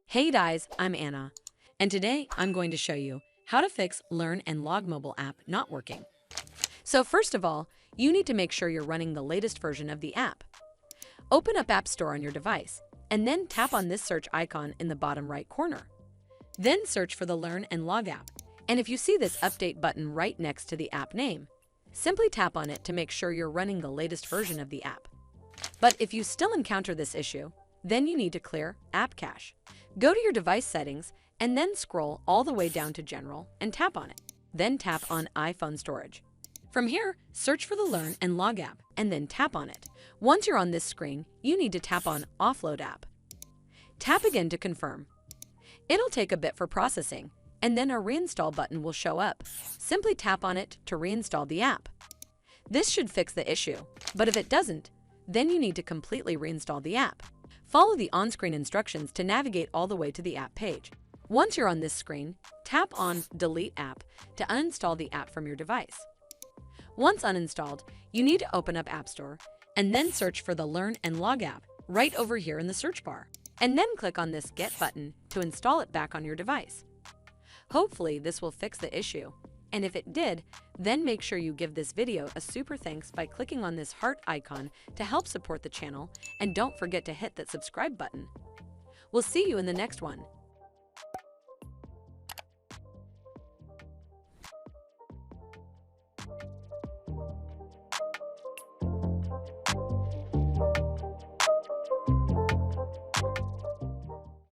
Hey guys, I'm Anna, and today I'm going to show you how to fix Learn&Log mobile app not working. So first of all, you need to make sure you're running the latest version of the app. Open up App Store on your device, and then tap on this search icon in the bottom right corner. Then search for the Learn&Log app, and if you see this update button right next to the app name, simply tap on it to make sure you're running the latest version of the app. But if you still encounter this issue, then you need to clear App Cache. Go to your device settings and then scroll all the way down to General and tap on it. Then tap on iPhone Storage. From here, search for the Learn&Log app and then tap on it. Once you're on this screen, you need to tap on Offload App. Tap again to confirm. It'll take a bit for processing, and then a Reinstall button will show up. Simply tap on it to reinstall the app. This should fix the issue, but if it doesn't, then you need to completely reinstall the app. Follow the on-screen instructions to navigate all the way to the app page. Once you're on this screen, tap on Delete App to uninstall the app from your device. Once uninstalled, you need to open up App Store and then search for the Learn&Log app right over here in the search bar, and then click on this Get button to install it back on your device. Hopefully this will fix the issue, and if it did, then make sure you give this video a super thanks by clicking on this heart icon to help support the channel, and don't forget to hit that subscribe button. We'll see you in the next one.